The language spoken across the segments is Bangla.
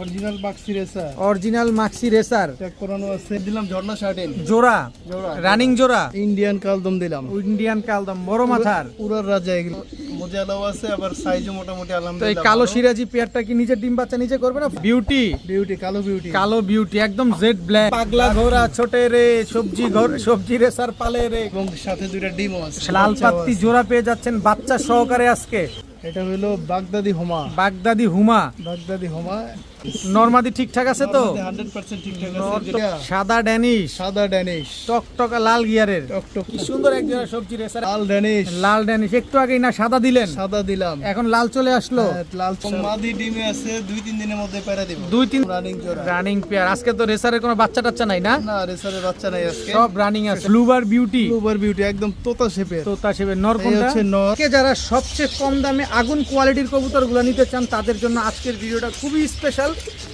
Original maxi racer. Original maxi racer tag করানো আছে। দিলাম ঝর্ণা 13 জোড়া রানিং জোড়া। ইন্ডিয়ান কালদম দিলাম। ইন্ডিয়ান কালদম বড় মাথার উড়ার রাজা এগুলো। মোজালাও আছে, আবার সাইজও মোটামুটি তো এই আলহামদুলিল্লাহ। কালো সিরাজি পেয়ারটা কি নিজের ডিম বাচ্চা নিজে করবে না? বিউটি বিউটি, কালো বিউটি। কালো বিউটি একদম জেড ব্ল্যাক। পাগলা ঘোড়া ছোটে রে, সবজি রেসার পালে রে, এবং সাথে দুইটা ডিমও আছে। লাল পাত্তি জোড়া পেয়ে যাচ্ছেন বাচ্চা সহকারে আজকে। এটা হলো বাগদাদি হোমা। বাগদাদি হুমা। বাগদাদি হোমা নরমাদি ঠিকঠাক আছে তো? 100% ঠিকঠাক আছে। সাদা ড্যানিশ, সাদা ড্যানিশ, টকটকা লাল গিয়ারের, টকটক কি সুন্দর এক জোড়া সবজি রেসার। লাল ড্যানিশ। লাল ড্যানিশ একটু আগেই না সাদা দিলেন? সাদা দিলাম, এখন লাল চলে আসলো। লাল মাদি ডিমে আছে। 2-3 দিনের মধ্যে পেরা দিব। 2-3 রানিং জোড়া। Running pair. আজকে তো রেসারের কোনো বাচ্চা টাচ্চা নাই না? না, রেসারের বাচ্চা নাই আজকে। সব রানিং আছে। ব্লুবার বিউটি, ব্লুবার বিউটি একদম তোতা শেপের। তোতা শেপের নর এই কোনটা? হচ্ছে নর। কে যারা সবচেয়ে কম দামে আগুন কোয়ালিটির কবুতরগুলো নিতে চান তাদের জন্য আজকের ভিডিওটা খুবই স্পেশাল।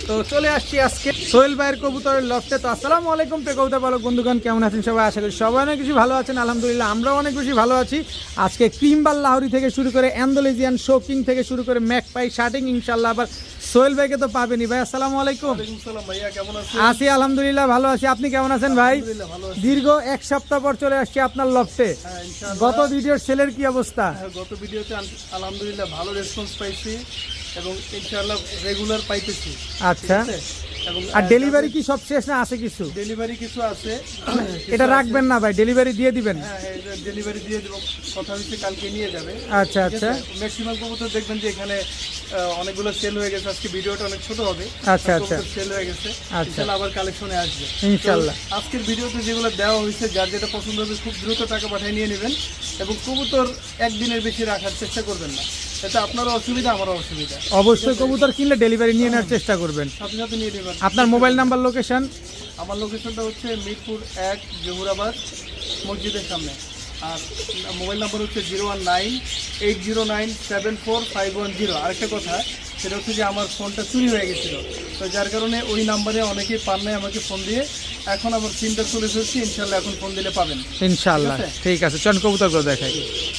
তো চলে আসছি আজকে সোহেল ভাইয়ের কবুতরের লফটে। তো আসসালামু আলাইকুম কবুতর পালক বন্ধুগণ, কেমন আছেন সবাই? আশা করি সবাই অনেক বেশি ভালো আছেন। আলহামদুলিল্লাহ আমরাও অনেক বেশি ভালো আছি। আজকে ক্রিমবাল লাহোরি থেকে শুরু করে অ্যান্ডোলেজিয়ান শোকিং থেকে শুরু করে ম্যাকপাই শার্টিং, ইনশাল্লাহ আবার সোহেল ভাইকে তো পাবেনই। ভাই আসসালামু আলাইকুম। ওয়ালাইকুম সালাম ভাইয়া, কেমন আছেন? আছি আলহামদুলিল্লাহ ভালো আছি। আপনি কেমন আছেন ভাই? আলহামদুলিল্লাহ ভালো আছি। দীর্ঘ এক সপ্তাহ পর চলে আসছি আপনার লফটে। হ্যাঁ, ইনশাআল্লাহ। গত ভিডিওর সেলের কি অবস্থা? গত ভিডিওতে আলহামদুলিল্লাহ ভালো রেসপন্স পাইছি এবং ইনশাআল্লাহ রেগুলার পাইতেছি। আচ্ছা, ঠিক আছে? এবং আর ডেলিভারি কি সব শেষ না আছে কিছু? ডেলিভারি কিছু আছে। এটা রাখবেন না ভাই, ডেলিভারি দিয়ে দিবেন। হ্যাঁ, ডেলিভারি দিয়ে দেব। কথা হচ্ছে কালকে নিয়ে যাবে। আচ্ছা আচ্ছা ম্যাক্সিমাম কবুতর দেখবেন যে এখানে অনেকগুলো সেল হয়ে গেছে। আজকে ভিডিওটা অনেক ছোট হবে। আচ্ছা আচ্ছা সেল হয়ে গেছে। আচ্ছা। ইনশাআল্লাহ আবার কালেকশনে আসবে ইনশাআল্লাহ। তো আজকের ভিডিওতে যেগুলো দেওয়া হয়েছে, যার যেটা পছন্দ হবে খুব দ্রুত টাকা পাঠিয়ে নিয়ে নেবেন এবং কবুতর একদিনের বেশি রাখার চেষ্টা করবেন না। এটা আপনারও অসুবিধা, আমারও অসুবিধা। অবশ্যই কবুতর কিনলে ডেলিভারি নিয়ে নেওয়ার চেষ্টা করবেন। সাথে সাথে নিয়ে নেবেন। আপনার মোবাইল নাম্বার লোকেশন? আমার লোকেশনটা হচ্ছে মিরপুর 1 জহুরাবাদ মসজিদের সামনে। আর মোবাইল নাম্বার হচ্ছে 01980974510। আরেকটা কথা, সেটা হচ্ছে যে আমার ফোনটা চুরি হয়ে গেছিলো, তো যার কারণে ওই নাম্বারে অনেকেই পান নাই আমাকে ফোন দিয়ে। এখন আমার সিমটা চলে এসেছি, ইনশাল্লাহ এখন ফোন দিলে পাবেন ইনশাআল্লাহ। ঠিক আছে? ঠিক আছে, চল কবুতরগুলো দেখাই।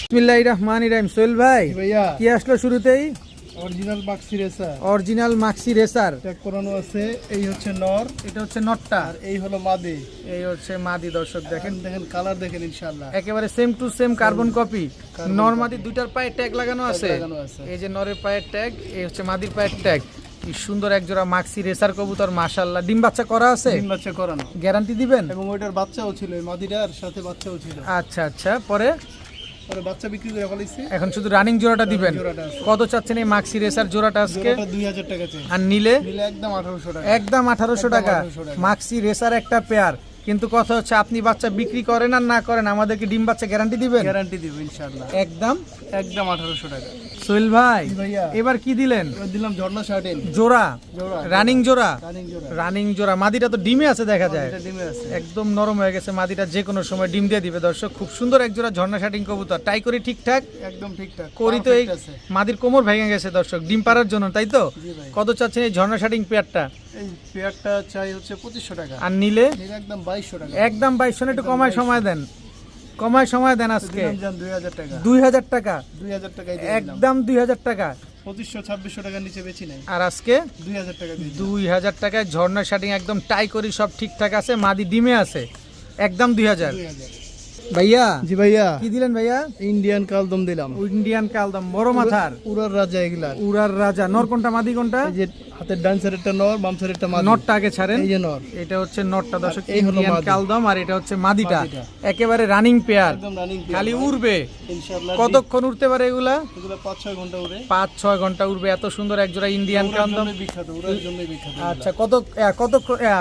বিসমিল্লাহির রহমানির রহিম। সোহেল ভাই ভাইয়া, কি আসলো শুরুতেই? Original maxi racer. Original maxi racer tag করানো আছে। এই হচ্ছে নর, এটা হচ্ছে নটটা, আর এই হলো মাদি। এই হচ্ছে মাদি। দর্শক দেখেন, দেখেন কালার দেখেন, ইনশাআল্লাহ একেবারে same to same carbon copy. Carbon নর copy। মাদি দুইটার পায়ে ট্যাগ লাগানো আছে। লাগানো আছে। এই যে নরের পায়ের ট্যাগ, এই হচ্ছে মাদির পায়ের ট্যাগ। কি সুন্দর এক জোড়া মাক্সি রেসার কবুতর, মাশাআল্লাহ। ডিম বাচ্চা করা আছে? ডিম বাচ্চা করানো গ্যারান্টি দিবেন? এবং ওইটার বাচ্চাও ছিল, এই মাদিটার সাথে বাচ্চাও ছিল। আচ্ছা আচ্ছা, পরে পরে বাচ্চা বিক্রি করে ফেলেছি। এখন শুধু রানিং জোড়াটা দিবেন। জোড়াটা আছে। কত চাচ্ছেন এই মাক্সি রেসার জোড়াটা আজকে? জোড়াটা 2000 টাকা চাই। আর নিলে? নিলে একদম 1800 টাকা। একদম 1800 টাকা। 1800 টাকা। মাক্সি রেসার একটা পেয়ার, কিন্তু কথা হচ্ছে আপনি বাচ্চা বিক্রি করেন আর না করেন, আমাদেরকে ডিম বাচ্চা গ্যারান্টি দিবেন? গ্যারান্টি দিব ইনশাআল্লাহ। একদম একদম 1800 টাকা। সোহেল ভাই জি ভাইয়া। এবার কি দিলেন? এবার দিলাম ঝর্ণা 13 জোড়া জোড়া। রানিং জোড়া। রানিং জোড়া। রানিং জোড়া। মাদিটা তো ডিমে আছে দেখা যায়, এটা ডিমে আছে। একদম নরম হয়ে গেছে মাদিটা, যে কোনো সময় ডিম দিয়ে দিবে। দর্শক খুব সুন্দর এক জোড়া ঝর্ণা শাটিং কবুতর। টাই করি ঠিকঠাক একদম ঠিকঠাক করি তো। এই Perfect আছে। মাদির কোমর ভেঙে গেছে দর্শক ডিম পাড়ার জন্য, তাই তো? জি ভাই। কত চাচ্ছেন এই ঝর্ণা শাটিং পেয়ারটা? এই পেয়ারটা চাই হচ্ছে 2500 টাকা। আর নিলে? নিলে একদম 2200 টাকা। একদম 2200। একটু কমায় সময় দেন, কমায় সময় দেন আজকে। দিলাম জান 2000 টাকা। 2000 টাকা 2000 টাকায় দিয়ে দিলাম। একদম 2000 টাকা। 2500-2600 টাকার নিচে বেচি নাই। আর আজকে 2000 টাকা দিয়ে দিলাম। 2000 টাকায় ঝর্ণা শাটিং একদম টাই করি, সব ঠিকঠাক আছে, মাদি ডিমে আছে, একদম 2000। 2000। ভাইয়া জি ভাইয়া, কি দিলেন ভাইয়া? ইন্ডিয়ান কালদম দিলাম। ইন্ডিয়ান কালদম বড় মাথার, উড়ার রাজা এগুলা। উড়ার রাজা। নর কোনটা মাদি কোনটা? এই যে হাতের ডান সাইডেরটা নর, বাম সাইডেরটা মাদি। নটটা আগে ছাড়েন। এই যে নর। এটা হচ্ছে নটটা দর্শক, এই হলো ইন্ডিয়ান মাদি। কালদম, আর এটা হচ্ছে মাদিটা। মাদিটা। একেবারে রানিং পেয়ার, একদম রানিং খালি উড়বে। ইনশাআল্লাহ। কতক্ষণ উড়তে পারে এগুলা? এগুলো 5-6 ঘন্টা উড়ে। 5-6 ঘন্টা উড়বে। এত সুন্দর এক জোড়া ইন্ডিয়ান উড়ার কালদম। জন্যই বিখ্যাত, উড়ার জন্যই বিখ্যাত। আচ্ছা, কত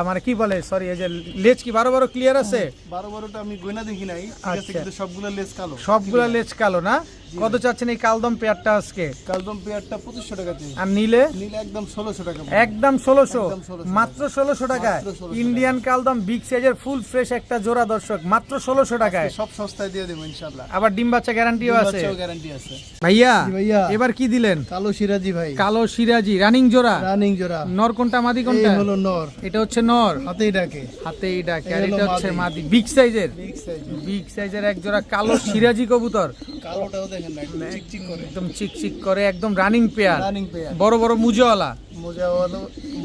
মানে কি বলে, সরি, এই যে লেজ কি 12 ক্লিয়ার আছে? 12-12টা আমি গয়না দেখি নাই, ঠিক আছে, আচ্ছা। কিন্তু সবগুলো লেস কালো। সবগুলা লেজ কালো না? কত চাচ্ছেন এই কালদম পেয়ারটা আজকে? কালদম পেয়ারটা 2500 টাকা চাই। আর নিলে? নিলে একদম 1600 টাকা। একদম 1600। একদম 1600 মাত্র 1600 টাকায় মাত্র 1600 ইন্ডিয়ান কালদম বিগ সাইজের ফুল ফ্রেশ একটা জোড়া দর্শক, মাত্র 1600 টাকায়। সব সস্তায় দিয়ে দেবো ইনশাআল্লাহ। আবার ডিম বাচ্চা গ্যারান্টিও আছে। গ্যারান্টি আছে। ভাইয়া জি ভাইয়া। এবার কি দিলেন? কালো সিরাজি ভাই। কালো সিরাজি রানিং জোড়া। রানিং জোড়া। নর কোনটা মাদি এই কোনটা? হলো নর, এটা হচ্ছে নর, হাতেই ডাকে। হাতেই ডাকে। এই আর হলো এটা হচ্ছে মাদি। মাদি, বিগ সাইজের। Big size. বিগ সাইজের এক জোড়া কালো সিরাজি কবুতর, কালোটাও দেখেন না, একদম চিকচিক করে। একদম চিকচিক করে, একদম রানিং পেয়ার, রানিং পেয়ার। বড় বড় মুজওয়ালা।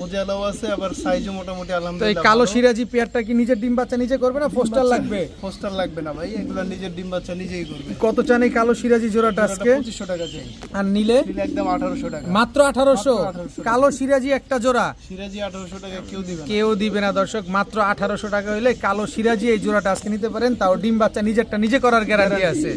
মোজালাও আছে, আবার সাইজও মোটামুটি তো এই আলহামদুলিল্লাহ কালো ভালো। সিরাজি পেয়ারটা কি নিজের ডিম বাচ্চা নিজে করবে না পোস্টার লাগবে? পোস্টার লাগবে না ভাই, এগুলা নিজের ডিম বাচ্চা নিজেই করবে। কত চান এই কালো সিরাজি জোড়াটা আজকে? 2500 টাকা চাই, আর নিলে নিলে একদম 1800 টাকা। মাত্র 1800। 1800 কালো সিরাজি একটা জোড়া সিরাজি 1800 টাকা কেউ দিবে না। কেউ দিবে না দর্শক, মাত্র 1800 টাকা হইলে কালো সিরাজি এই জোড়াটা আজকে নিতে পারেন, তাও ডিম বাচ্চা নিজেরটা নিজে করার গ্যারান্টি আছে।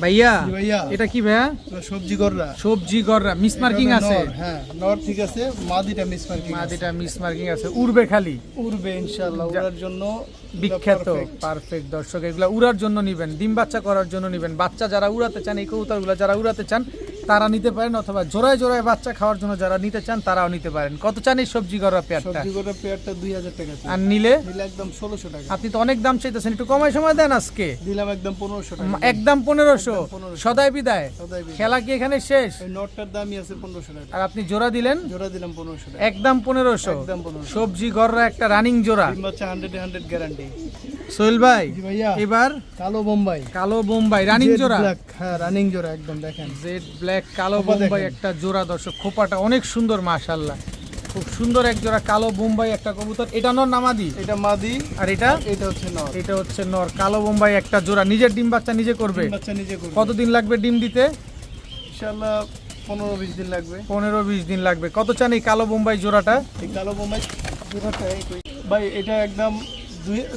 ভাইয়া জি ভাইয়া, এটা কি ভাইয়া? এগুলা সবজি কররা, সবজি গররা মিস মার্কিং আছে? হ্যাঁ নর ঠিক আছে, মাদিটা মিস মার্কিং, মাদিটা মিস মার্কিং আছে, উড়বে খালি, উড়বে ইনশাআল্লাহ, ওটার জন্য বিখ্যাত। পারফেক্ট দর্শক, এগুলা উড়ার জন্য নিবেন, ডিম বাচ্চা করার জন্য নিবেন। বাচ্চা যারা উড়াতে চান, এই কবুতরগুলো যারা উড়াতে চান তারা নিতে পারেন, অথবা জোড়ায় জোড়ায় বাচ্চা খাওয়ার জন্য যারা নিতে চান তারাও নিতে পারেন। কত চান এই সবজি গররা পেয়ারটা? সবজি কররা পেয়ারটা 2000 টাকা চাই, আর নিলে? নিলে একদম 1600 টাকা। আপনি তো অনেক দাম চাইতেছেন, একটু কমাই সময় দেন আজকে। দিলাম একদম 1500 টাকা, একদম 1500। 1500 সদাই বিদায়, সদাই বিদায়। খেলা কি এখানে শেষ? এই নটটার দামই আছে 1500 টাকা, আর আপনি জোড়া দিলেন জোড়া দিলাম 1500 টাকা, একদম 1500। একদম 1500। সবজি গররা একটা রানিং জোড়া। ডিম বাচ্চা 100 গ্যারান্টি। সোহেল ভাই জি ভাইয়া, এবার কালো বোম্বাই, কালো বোম্বাই রানিং Jet জোড়া। black, হ্যাঁ রানিং জোড়া একদম দেখেন। জেড ব্ল্যাক কালো খোপা বোম্বাই দেখেন। একটা জোড়া দর্শক, খোপাটা অনেক সুন্দর মাশাআল্লাহ, খুব সুন্দর এক জোড়া কালো বোম্বাই একটা কবুতর। এটা নর নামাদি, এটা মাদি, আর এটা এটা হচ্ছে নর। এটা হচ্ছে নর। কালো বোম্বাই একটা জোড়া, নিজের ডিম বাচ্চা নিজে করবে। ডিম বাচ্চা নিজে করবে, কতদিন লাগবে ডিম দিতে? ইনশাআল্লাহ 15-20 দিন লাগবে। 15-20 দিন লাগবে। কত চান এই কালো বোম্বাই জোড়াটা? এই কালো বোম্বাই জোড়াটা ভাই এটা একদম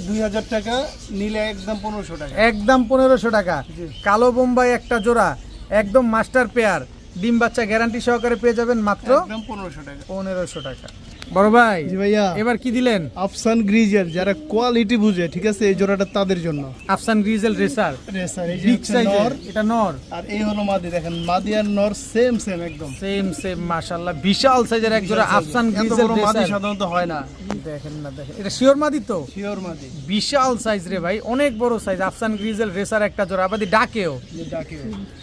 2000 টাকা, নিলে একদম 1500 টাকা। একদম 1500 টাকা। জি। কালো বোম্বাই একটা জোড়া, একদম মাস্টার পেয়ার, ডিম বাচ্চা গ্যারান্টি সহকারে পেয়ে যাবেন মাত্র একদম 1500 টাকা। 1500 টাকা। বড় ভাই জি ভাইয়া, এবার কি দিলেন? আফসান গ্রিজের যারা কোয়ালিটি বুঝে, ঠিক আছে, এই জোড়াটা তাদের জন্য। আফসান গ্রিজেল রেসার, রেসার, এই যে বিগ হচ্ছে সাইজের, নর, এটা নর। আর এই হলো মাদি। দেখেন মাদি আর নর সেম সেম একদম, সেম সেম মাশাআল্লাহ, বিশাল সাইজের এক জোড়া আফসান এত গ্রিজেল বড় মাদি রেসার। সাধারণত হয় না। দেখেন না, দেখেন এটা শিওর মাদি তো, শিওর মাদি, বিশাল সাইজ রে ভাই, অনেক বড় সাইজ। আফসান গ্রিজেল রেসার একটা জোড়া, আবার ডাকেও। যে ডাকে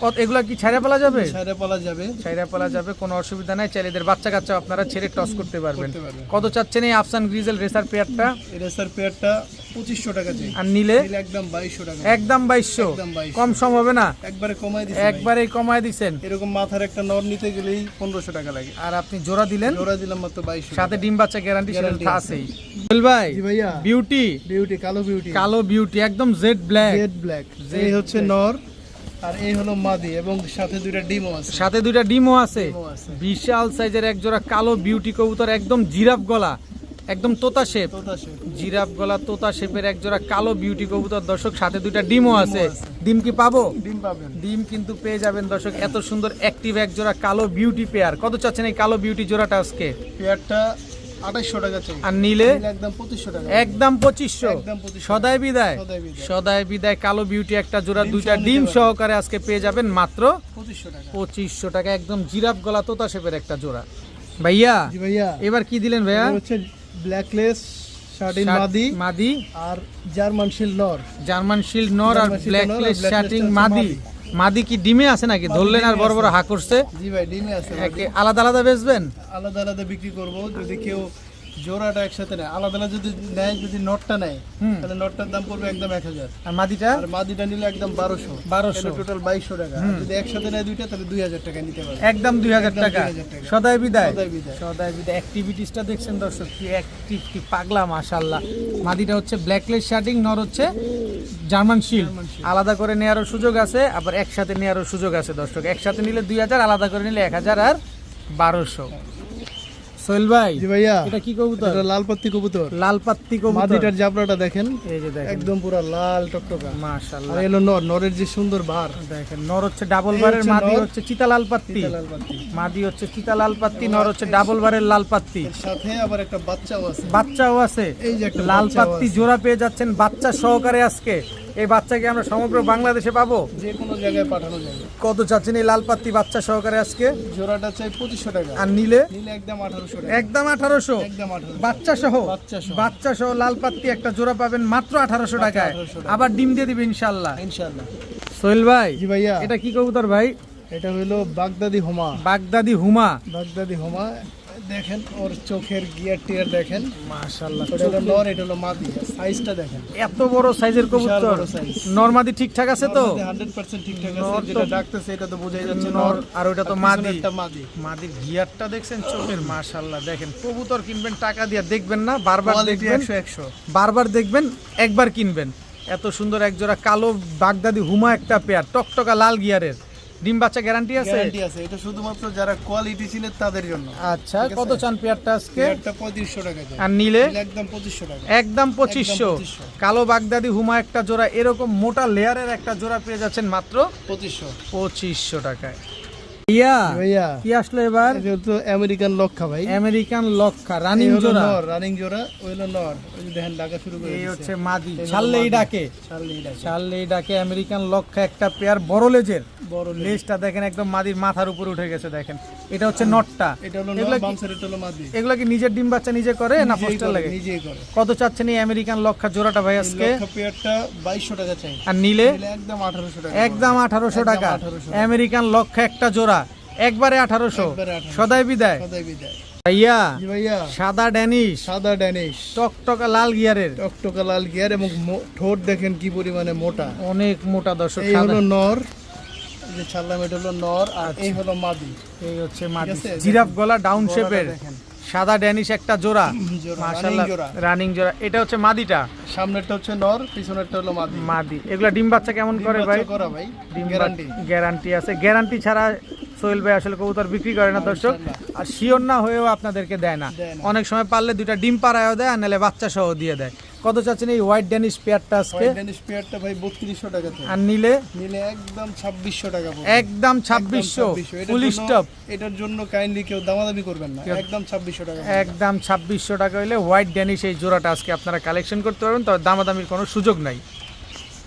কত এগুলা কি ছাইরা পালা যাবে? সাইডে পালা যাবে, ছাইরা পালা যাবে, কোনো অসুবিধা নাই। চাইলে এদের বাচ্চা কাচ্চা আপনারা ছেড়ে টস করতে পারবেন। করতে পারবেন। কত চাচ্ছেন এই আফসান গ্রিজেল রেসার পেয়ারটা? এই রেসার পেয়ারটা 2500 টাকা চাই, আর নিলে? নিলে একদম 2200 টাকা। একদম 2200। একদম 2200। কম সম হবে না? একবারে কমাই দিছি ভাই। একবারেই কমায় দিছেন। এরকম মাথার একটা নর নিতে গেলেই 1500 টাকা লাগে, আর আপনি জোড়া দিলেন, জোড়া দিলাম মাত্র 2200 সাথে ডিম বাচ্চা গ্যারান্টি সেটা Guarantee তো আছে। আছেই। সোহেল ভাই জি ভাইয়া, বিউটি, বিউটি, কালো বিউটি, কালো বিউটি একদম jet black, jet black. Jet এই হচ্ছে নর, আর এই হলো মাদি, এবং সাথে দুইটা ডিমও আছে। সাথে দুইটা ডিমও আছে। ডিমও আছে। বিশাল সাইজের এক জোড়া কালো বিউটি কবুতর, একদম জিরাফ গলা, একদম তোতা শেপ, তোতাশে। জিরাফ গলা তোতা শেপের এক জোড়া কালো বিউটি কবুতর দর্শক, সাথে দুইটা ডিমও আছে। আছে। ডিম কি পাবো? ডিম পাবেন। ডিম কিন্তু পেয়ে যাবেন দর্শক। এত সুন্দর অ্যাক্টিভ এক জোড়া কালো বিউটি পেয়ার। কত চাচ্ছেন এই কালো বিউটি জোড়াটা আজকে? পেয়ারটা 2800 টাকা চাই, আর নিলে? নিলে একদম 2500 টাকা। একদম 2500। একদম 2500। সদাই বিদায়, সদাই বিদায়। সদাই বিদায়। কালো বিউটি একটা জোড়া, ডিম দুইটা সহ ডিম নিতে সহকারে আজকে পেয়ে যাবেন মাত্র 2500 টাকা। 2500 টাকা। একদম জিরাফ গলা তোতা শেপের একটা জোড়া। ভাইয়া জি ভাইয়া, এবার কি দিলেন ভাইয়া? এটা হচ্ছে ব্ল্যাকলেস শার্টিন মাদি, মাদি, আর জার্মান শিল নর। জার্মান শিল্ড নর, আর জার্মান শিল্ড নর, ব্ল্যাকলেস আর শার্টিং ব্ল্যাকলেসটা মাদি। হচ্ছে মাদি কি ডিমে আছে নাকি? ধরলেন আর ডিমে বড় বড় আছে। হা করছে। জি ভাই, ডিমে আছে মাদি। একে আলাদা আলাদা বেচবেন? আলাদা আলাদা বিক্রি করব, যদি কেউ জোড়াটা একসাথে নেয়, আলাদা আলাদা যদি নেয়, যদি নটটা নেয়, হুম। তাহলে নটটার দাম পড়বে একদম 1000, আর মাদিটা? আর মাদিটা নিলে একদম 1200। 1200। টোটাল 2200 টাকা। আর যদি একসাথে নেয় দুইটা, তাহলে 2000 টাকা নিতে পারবে। একদম 2000 একদম টাকা। 2000 টাকা। সদাই বিদায়, সদাই বিদায়। সদাই বিদায়। অ্যাক্টিভিটিসটা দেখছেন দর্শক, কি অ্যাক্টিভ, কি পাগলা মাশাআল্লাহ। মাদিটা হচ্ছে ব্ল্যাকলেস শার্টিং, নর হচ্ছে জার্মান শিল্ড। আলাদা করে নেওয়ারও সুযোগ আছে, আবার একসাথে নেওয়ারও সুযোগ আছে দর্শক। একসাথে নিলে 2000, আলাদা করে নিলে 1000 আর 1200। সোহেল ভাই জি ভাইয়া, এটা কি কবুতর? এটা লাল পাত্তি কবুতর। লাল পাত্তি কবুতর। মাদিটার জাবরাটা দেখেন, এই যে দেখেন একদম পুরো লাল টকটকা। মাশাআল্লাহ। আর এলো নর, নরের যে সুন্দর বার। দেখেন নর হচ্ছে ডাবল এই বারের, হচ্ছে মাদি নর। হচ্ছে চিতা লাল পাত্তি। লাল পাত্তি। মাদি হচ্ছে চিতা লাল পাত্তি, নর হচ্ছে ডাবল বারের লাল পাত্তি। এর সাথে আবার একটা বাচ্চাও আছে। বাচ্চাও আছে। এই যে একটা লাল বাচ্চাও পাত্তি আছে। জোড়া পেয়ে যাচ্ছেন বাচ্চা সহকারে আজকে। এই বাচ্চাকে আমরা সমগ্র বাংলাদেশে পাবো। যে কোনো জায়গায় পাঠানো যাবে। কত চাচ্ছেন এই লাল পাত্তি বাচ্চা সহকারে আজকে? জোড়াটা চাই 2500 টাকা, আর নিলে? নিলে একদম 1800 টাকা। একদম 1800। একদম 1800। বাচ্চা সহ, বাচ্চা সহ। বাচ্চা সহ লাল পাত্তি একটা জোড়া পাবেন মাত্র 1800 টাকায়। 1800 টাকা। আবার ডিম দিয়ে দিবে ইনশাআল্লাহ। ইনশাআল্লাহ। সোহেল ভাই জি ভাইয়া, এটা কি কবুতর ভাই? এটা হলো বাগদাদি হোমা। বাগদাদি হুমা। বাগদাদি হোমা দেখেন ওর চোখের গিয়ার টিয়ার দেখেন, মাশাআল্লাহ ওটা হলো নর, এটা হলো মাদি। সাইজটা দেখেন, এত বড় সাইজের কবুতর, বড় size। নরমাদি ঠিকঠাক আছে তো? 100% ঠিকঠাক নর আছে, তো- যেটা ডাকতেছে এটা তো বোঝাই যাচ্ছে নর, নর। আর ওটা তো পিছনে মাদি। একটা মাদি। মাদির গিয়ারটা দেখছেন চোখের, মাশাআল্লাহ। দেখেন কবুতর কিনবেন টাকা দিয়ে, দেখবেন না, বারবার কোয়ালিটি দেখবেন, 100 বারবার দেখবেন, একবার কিনবেন। এত সুন্দর এক জোড়া কালো বাগদাদি হুমা একটা পেয়ার, টকটকা লাল গিয়ারের, ডিম বাচ্চা গ্যারান্টি আছে? গ্যারান্টি আছে। এটা শুধুমাত্র যারা কোয়ালিটি চিনে তাদের জন্য। আচ্ছা, ঠিক আছে? কত চান পেয়ারটা আজকে? এটা 3500 টাকা যায়। আর নিলে? নিলে একদম 2500 টাকা। একদম 2500। 2500 কালো বাগদাদি হুমা একটা জোড়া, এরকম মোটা লেয়ারের একটা জোড়া পেয়ে যাচ্ছেন মাত্র 2500 টাকায়। ইয়া ভাইয়া, কি আসলো এবার? এটা তো আমেরিকান লক্ষা ভাই। আমেরিকান লক্ষা রানিং এই হলো জোড়া, নর, রানিং জোড়া, ওই হলো নর। ওই যে দেখেন ডাকা শুরু করে এই দিয়েছে। হচ্ছে মাদি, এই হলো ছাড়লেই মাদি। ডাকে, ছাড়লেই ডাকে। ছাড়লেই ডাকে। আমেরিকান লক্ষা একটা পেয়ার, বড় লেজের, বড় লেজ। লেজটা দেখেন একদম মাদির মাথার উপরে উঠে গেছে। দেখেন এটা হচ্ছে নটটা। এটা হলো এগুলা নর, কি- বামসাইড এটা হলো মাদি। এগুলা কি নিজের ডিম বাচ্চা নিজে করে না নিজেই পোস্টার করে, লাগে? নিজেই করে। কত চাচ্ছেন এই আমেরিকান লক্ষা জোড়াটা ভাই এই আজকে? লক্ষা পেয়ারটা 2200 টাকা চাই। আর নিলে? নিলে একদম 1800 টাকা। একদম 1800 টাকা। 1800 আমেরিকান লক্ষা একটা জোড়া, একবারে 1800। একবারে 1800। সদাই বিদায়। সদাই বিদায়। ভাইয়া জি ভাইয়া, সাদা ড্যানিশ, সাদা ড্যানিশ, টকটকা লাল গিয়ারের, টকটকা লাল গিয়ার এবং ঠোঁট দেখেন কি পরিমাণে মোটা। অনেক মোটা দর্শক। এই সাদা, হলো নর, এই যে ছাড়লাম এটা হলো নর, আর এই হলো মাদি। এই হচ্ছে মাদি, আছে? জিরাফ গলা, ডাউন গলাটা শেপের, দেখেন। সাদা ড্যানিশ একটা জোড়া, জোড়া, মাশাআল্লাহ, running জোড়া। রানিং জোড়া। এটা হচ্ছে মাদিটা, সামনেরটা হচ্ছে নর, পিছনেরটা হলো মাদি। মাদি। এগুলা ডিম বাচ্চা কেমন ডিম করে বাচ্চা ভাই? করা ভাই, ডিম গ্যারান্টি। গ্যারান্টি আছে। গ্যারান্টি ছাড়া সোহেল ভাই আসলে কবুতর বিক্রি করে না দর্শক, আর শিওর না হয়েও আপনাদেরকে দেয় না। দেয় না। অনেক সময় পারলে দুইটা ডিম পাড়ায়ও দেয়, আর নাহলে বাচ্চা সহ দিয়ে দেয়। কত চাচ্ছেন এই হোয়াইট ড্যানিশ পেয়ারটা আজকে? হোয়াইট ড্যানিশ পেয়ারটা ভাই 3200 টাকা চাই। আর নিলে? নিলে একদম 2600 টাকা পড়বে। একদম 2600, এটার ফুল জন্য- স্টপ। এটার জন্য কাইন্ডলি কেউ দামাদামি করবেন না, একদম 2600 টাকা। একদম 2600 টাকা হইলে হোয়াইট ড্যানিশ এই জোড়াটা আজকে আপনারা কালেকশন করতে পারবেন, তবে দামাদামির কোনো সুযোগ নাই।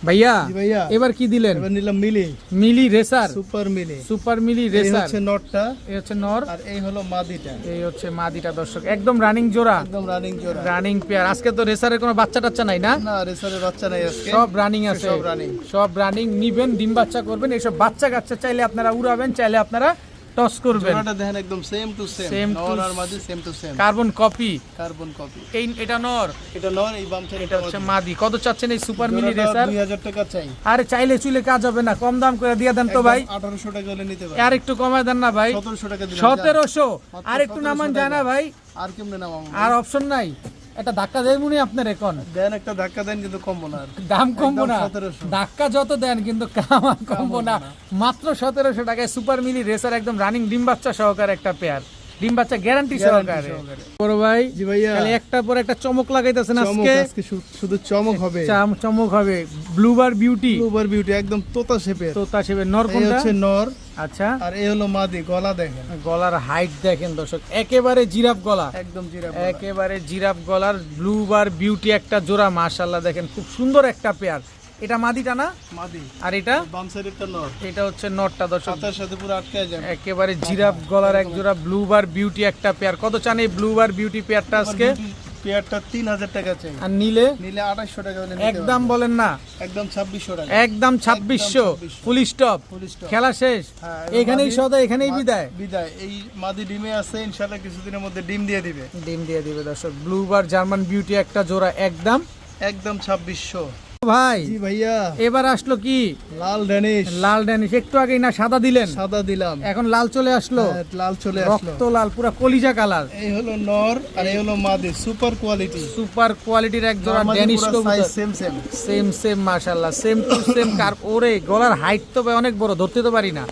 ভাইয়া জি ভাইয়া, এবার কি দিলেন? এবার নিলাম মিলি, মিলি রেসার, সুপার মিলি। সুপার মিলি এই রেসার। হচ্ছে নটটা, এই হচ্ছে নর, আর এই হলো মাদিটা। এই হচ্ছে মাদিটা দর্শক, একদম রানিং জোড়া, একদম রানিং জোড়া। Running pair. আজকে তো রেসারের কোনো বাচ্চা টাচ্চা নাই না? না, রেসারের বাচ্চা নাই আজকে, সব রানিং আছে, সব রানিং। সব রানিং। নিবেন, ডিম বাচ্চা করবেন, এইসব বাচ্চা কাচ্চা চাইলে আপনারা উড়াবেন, চাইলে আপনারা টস করবেন। জোড়াটা দেখেন একদম same to same, Same to নর আর মাদি same to same, carbon copy. Carbon copy. এটা নর, এটা নর, এই বাম সাইড এটা হচ্ছে মাদি। কত চাচ্ছেন এই সুপার মিলি জোড়াটা রেসার? 2000 টাকা চাই। আরে চাইলে চুলে কাজ হবে না, কম দাম করে দিয়ে দেন তো ভাই। 1800 টাকা হলে নিতে পারেন। আর একটু কমায় দেন না ভাই, 1700 টাকা দিলাম। 1700। মাত্র আর একটু 1700 নামান টাকা। যায় না ভাই? আর কেমনে নামাবো? আর অপশন নাই? একটা ধাক্কা দেয় মনে আপনার এখন, দেন একটা ধাক্কা দেন, কিন্তু কমবো না আর। দাম কমবো না। 1700। ধাক্কা যত দেন কিন্তু কাম আর কমবো না। মাত্র 1700 টাকায় সুপার মিলি রেসার, একদম রানিং ডিম বাচ্চা সহকারে একটা পেয়ার, ডিম বাচ্চা গ্যারান্টি সহকারে। সহকারে। বড় ভাই জি ভাইয়া, খালি একটার পর একটা চমক লাগাইতেছেন চমক আজকে। আজকে শুধু চমক হবে। চমক হবে। ব্লুবার বিউটি, সুপার বিউটি, একদম তোতা শেপের। তোতা শেপের। নর এই কোনটা? হচ্ছে নর, আচ্ছা, আর এই হলো মাদি। গলা দেখেন, গলার হাইট দেখেন দর্শক, একেবারে জিরাফ গলা, একদম জিরা। একেবারে জিরাফ গলার ব্লুবার বিউটি একটা জোড়া, মাশাআল্লাহ। দেখেন খুব সুন্দর একটা পেয়ার। এটা মাদিটা না? মাদি। আর এটা? বাম সাইডেরটা নর, এটা হচ্ছে নটটা দর্শক, সাথের সাথে পুরো আটকায় যায়। একেবারে জিরাফ গলার এক জোড়া ব্লুবার বিউটি একটা পেয়ার। কত চান এই ব্লুবার বিউটি পেয়ারটা আজকে? পেয়ারটা 3000 টাকা চাই। আর নিলে? নিলে 2800 টাকা হলে নিতে একদম পারবেন। বলেন না, একদম 2600 টাকা। একদম 2600, 2600 ফুল স্টপ, Full stop। খেলা শেষ। হ্যাঁ, এখানেই মাদি- সদা, এখানেই বিদায়। বিদায়। এই মাদি ডিমে আছে, ইনশাআল্লাহ কিছুদিনের মধ্যে ডিম দিয়ে দিবে। ডিম দিয়ে দিবে দর্শক। ব্লুবার জার্মান বিউটি একটা জোড়া, একদম একদম 2600। ভাই। জি ভাইয়া, এবার আসলো কি? লাল ড্যানিশ। লাল ড্যানিশ। একটু আগেই না সাদা দিলেন, সাদা দিলাম, এখন লাল চলে আসলো, হ্যাঁ, লাল চলে আসলো। রক্ত লাল, পুরা কলিজা কালার। এই হলো নর, আর এই হলো মাদি, সুপার কোয়ালিটি। সুপার কোয়ালিটির এক জোড়া ড্যানিশ কবুতর, সেম সেম। সেম সেম মাশাআল্লাহ, সেম টু সেম। কার ওরে গলার হাইট তো ভাই অনেক বড়, ধরতে তো পারি না।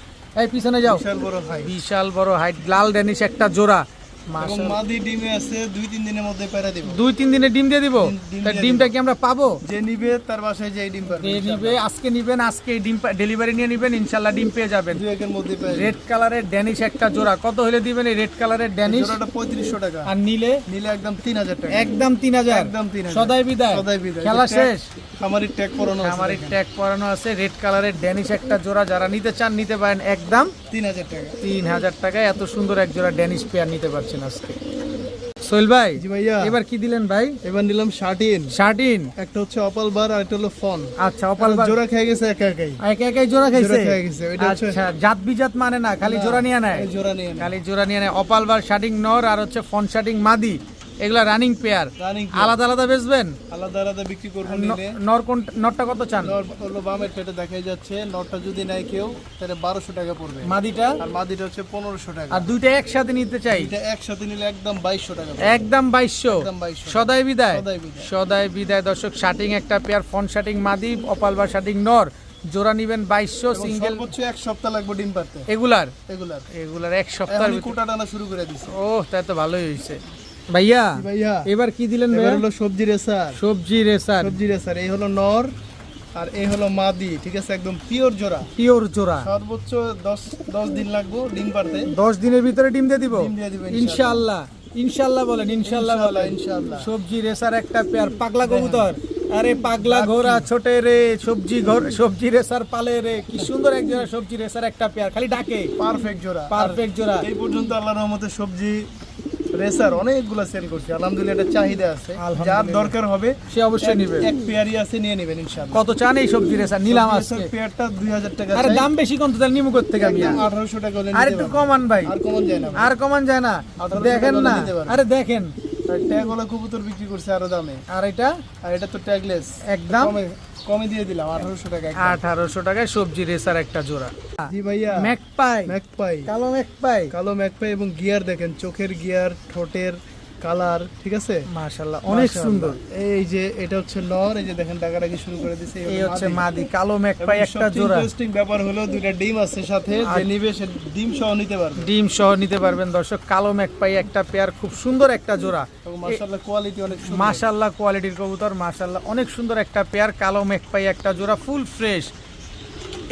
এই পিছনে যাও, বিশাল বড় ভাই। বিশাল বড় হাইট। লাল ড্যানিশ একটা জোড়া, এবং মাশাআল্লাহ। মাদি ডিমে আছে, 2-3 দিনের মধ্যে পেরা দিব। 2-3 দিনে ডিম দিয়ে দিব। ডিম তা দিয়ে ডিমটা কি আমরা পাবো? যে নিবে তার বাসায় যাই ডিম পাবে। যে নিবে আজকে নিবেন, আজকে ডিম ডেলিভারি নিয়ে নিবেন, ইনশাআল্লাহ ডিম পেয়ে যাবেন। 2-1 এর মধ্যে পেয়ে রেড কালারের ড্যানিশ একটা জোড়া, কত হলে দিবেন এই রেড কালারের ড্যানিশ? জোড়াটা 3500 টাকা। আর নিলে? নিলে একদম 3000 টাকা। একদম 3000। একদম 3000। সদাই বিদায়, সদাই বিদায়। খেলা যে শেষ। আমারই ট্যাগ পরানো আছে। আমার দেখেন। ট্যাগ পরানো আছে। রেড কালারের ড্যানিশ একটা জোড়া, যারা নিতে চান নিতে পারেন, একদম 3000 টাকা। 3000 টাকায় এত সুন্দর এক জোড়া ড্যানিশ পেয়ার নিতে পারছেন আজকে। সোহেল ভাই জি ভাইয়া। এবার কি দিলেন ভাই? এবার নিলাম 13, একটা হচ্ছে অপাল বার আর একটা হলো ফন। আচ্ছা অপাল বার জোড়া খেয়ে গেছে একা একাই। একা একাই জোড়া খাইছে। জোড়া খেয়ে গেছে, ওইটা হচ্ছে আচ্ছা জাত বিজাত মানে না, খালি জোড়া নিয়ে নেয়। জোড়া নিয়ে নেয়। খালি জোড়া নিয়ে নেয়। অপাল বার শাটিং নর আর হচ্ছে ফন শাটিং মাদি, এগুলা রানিং পেয়ার। রানিং আলাদা আলাদা বেচবেন? আলাদা আলাদা বিক্রি করবো নিলে। নর কোন নরটা কত চান? নর হলো বামের পেটে দেখাই যাচ্ছে, নরটা যদি নেয় কেউ তাহলে 1200 টাকা পড়বে। মাদিটা? আর মাদিটা হচ্ছে 1500 টাকা। আর দুইটা একসাথে নিতে চাই, এটা একসাথে নিলে একদম 2200 টাকা পড়বে। একদম 2200। একদম 2200। সদাই বিদায়। সদাই বিদায়। সদাই বিদায় দর্শক। শাটিং একটা পেয়ার, ফন শাটিং মাদি, অপাল বার শাটিং নর, জোড়া নিবেন 2200। এবং সিঙ্গেল সর্বোচ্চ 1 সপ্তাহ লাগবে ডিম পারতে এগুলার এগুলার। এক সপ্তাহের এখনই ভিতরে। কোটা টানা শুরু করে দিছে। ও তাই তো ভালোই হয়েছে ভাইয়া। ভাইয়া এবার কি দিলেন এবার ভাইয়া? হলো সবজি রেসার। সবজি রেসার। সবজি রেসার, এই হলো নর আর এই হলো মাদি, ঠিক আছে, একদম পিওর জোড়া। পিওর জোড়া। সর্বোচ্চ 10 দিন লাগবে ডিম পারতে। 10 দিনের ভিতরে ডিম দিয়ে দিব ডিম দিয়ে দিব ইনশাআল্লাহ। ইনশাআল্লাহ বলেন, ইনশাআল্লাহ বলেন। ইনশাআল্লাহ। সবজি রেসার একটা পেয়ার, পাগলা কবুতর। আরে পাগলা ঘোড়া ছোটে রে, সবজি রেসার পালে রে। কি সুন্দর এক জোড়া সবজি রেসার একটা পেয়ার, খালি ডাকে। পারফেক্ট জোড়া। পারফেক্ট জোড়া। এই পর্যন্ত আল্লাহর রহমতে সবজি রেসার অনেকগুলো সেল করছি, আলহামদুলিল্লাহ। এটা চাহিদা আছে, যার আলহামদুলিল্লাহ। দরকার হবে সে অবশ্যই নিবে। এক পেয়ারই আছে, নিয়ে নেবেন ইনশাআল্লাহ। কত চান এই সবজি রেসার? নিলাম আজকে। পেয়ারটা 2000 টাকা। আরে দাম বেশি কোন তো, তাহলে নিমু করতে আমি। একদম 1800 টাকা হলে আর নিতে একটু পারবেন। কমান ভাই। আর কমন যায় না ভাই। আর কমান যায় না। 1800 দেখেন টাকা না, নিতে পারবেন। আরে দেখেন। ট্যাগ ওলা কবুতর বিক্রি করছে আরো দামে, আর এটা আর এটা তো ট্যাগলেস। একদম কমে দিয়ে দিলাম 1800 টাকা। 1800 টাকায় সবজি রেসার একটা জোড়া। জি ভাইয়া। ম্যাকপাই, ম্যাকপাই, কালো ম্যাকপাই। কালো ম্যাকপাই এবং গিয়ার দেখেন, চোখের গিয়ার, ঠোঁটের কালার, ঠিক আছে, মাশাআল্লাহ অনেক মাশাআল্লাহ। সুন্দর। এই যে এটা হচ্ছে নর, এই যে দেখেন ডাকাডাকি শুরু করে দিছে। এই হচ্ছে মাদি, কালো ম্যাকপাই একটা জোড়া। ইন্টারেস্টিং ব্যাপার হলো দুইটা ডিম আছে সাথে, যে নিবে সে ডিম সহ নিতে পারবে। ডিম সহ নিতে পারবেন দর্শক। কালো ম্যাকপাই একটা পেয়ার, খুব সুন্দর একটা জোড়া। এবং মাশাআল্লাহ কোয়ালিটি অনেক সুন্দর। মাশাআল্লাহ কোয়ালিটির কবুতর, মাশাআল্লাহ অনেক সুন্দর একটা পেয়ার, কালো ম্যাকপাই একটা জোড়া, ফুল ফ্রেশ।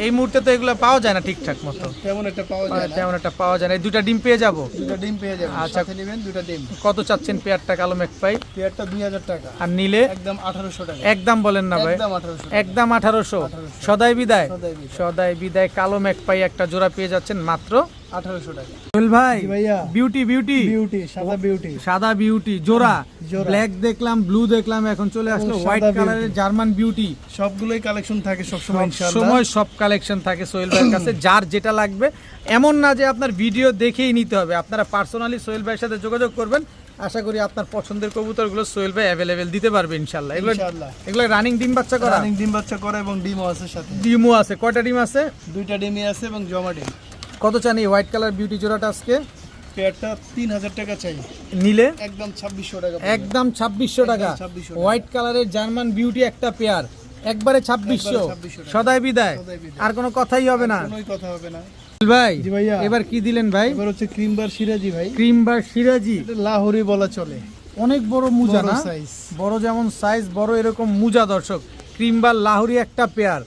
এই মুহূর্তে তো এগুলো পাওয়া যায় না ঠিকঠাক মতো, তেমন একটা পাওয়া যায় না। তেমন একটা পাওয়া যায় না। এই দুইটা ডিম পেয়ে যাব? দুইটা ডিম পেয়ে যাবেন। আচ্ছা। সাথে নেবেন দুইটা ডিম। কত চাচ্ছেন পেয়ারটা কালো ম্যাকপাই? পেয়ারটা 2000 টাকা। আর নিলে একদম 1800 টাকা। একদম বলেন না ভাই। একদম 1800 টাকা। একদম 1800। সদাই বিদায়। সদাই বিদায়। সদাই বিদায় কালো ম্যাকপাই একটা জোড়া পেয়ে যাচ্ছেন মাত্র 1800 টাকা। সোহেল ভাই। জি ভাইয়া। বিউটি বিউটি বিউটি, সাদা বিউটি। সাদা বিউটি জোড়া। জোড়া। ব্ল্যাক দেখলাম, ব্লু দেখলাম, এখন চলে আসলো সাদা হোয়াইট beauty। কালারের জার্মান বিউটি। সবগুলোই কালেকশন থাকে সবসময় ইনশাআল্লাহ। সময় সব কালেকশন থাকে সোহেল ভাইয়ের কাছে, যার যেটা লাগবে। এমন না যে আপনার ভিডিও দেখেই নিতে হবে, আপনারা পার্সোনালি সোহেল ভাইয়ের সাথে যোগাযোগ করবেন। আশা করি আপনার পছন্দের কবুতরগুলো সোহেল ভাই অ্যাভেলেবেল দিতে পারবে ইনশাআল্লাহ। এগুলো ইনশাআল্লাহ। এগুলো রানিং ডিম বাচ্চা করা? রানিং ডিম বাচ্চা করে এবং ডিমও আছে সাথে। ডিমও আছে। কয়টা ডিম আছে? দুইটা ডিমই আছে এবং জমা ডিম। কত চান এই হোয়াইট কালার বিউটি জোড়াটা আজকে? পেয়ারটা 3000 টাকা চাই। নিলে একদম 2600 টাকা। একদম 2600 টাকা। 2600 টাকা। হোয়াইট কালারের জার্মান বিউটি একটা পেয়ার, একবারে 2600। 2600 টাকা। সদাই বিদায়। সদাই বিদায়। আর কোনো কথাই হবে না কোনোই কথা হবে না। ভাই। জি ভাইয়া। এবার কি দিলেন ভাই? এবার হচ্ছে ক্রিম বার সিরাজি ভাই। ক্রিম বা সিরাজি। এটা লাহোরি বলা চলে। অনেক বড় মুজা বড় না? size। বড় যেমন সাইজ, বড় এরকম মুজা দর্শক। ক্রিম বা লাহোরি একটা পেয়ার,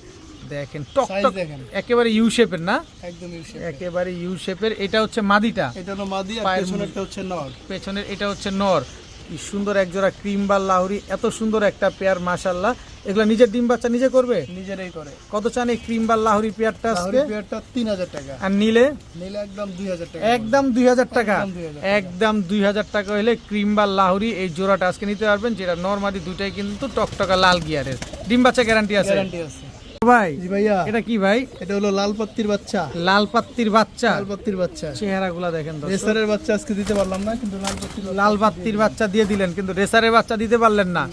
দেখেন টক Size টক, দেখেন। একেবারে ইউ শেপের না? একদম ইউসে। একেবারে ইউ শেপের। এটা হচ্ছে মাদিটা, এটা হলো মাদি আর পায়ের পেছনেরটা হচ্ছে নর। পেছনের এটা হচ্ছে নর। কি সুন্দর এক জোড়া ক্রিম বা লাহোরি, এত সুন্দর একটা পেয়ার মাশাআল্লাহ। এগুলা নিজের ডিম বাচ্চা নিজে করবে? নিজেরাই করে। কত চান এই ক্রিম বা লাহোরি পেয়ারটা লাহোরি আজকে? পেয়ারটা 3000 টাকা। আর নিলে নিলে একদম 2000 টাকা। একদম 2000 টাকা। একদম 2000 টাকা। একদম 2000 টাকা হলে ক্রিম বা লাহোরি এই জোড়াটা আজকে নিতে পারবেন, যেটা নরমাদি দুটাই কিন্তু টকটকা লাল গিয়ারের। ডিম বাচ্চা গ্যারান্টি আছে গ্যারান্টি আছে। ভাই? জি ভাইয়া। এটা কি ভাই? এটা হলো লাল পাত্তির বাচ্চা। লাল পাত্তির বাচ্চা। লাল পাত্তির বাচ্চা। চেহারাগুলা দেখেন দর্শক। রেসারের বাচ্চা আজকে দিতে পারলাম না, কিন্তু লাল পাত্তির লাল পাত্তির বাচ্চা দিয়ে দিলেন, কিন্তু রেসারের বাচ্চা দিতে পারলেন না।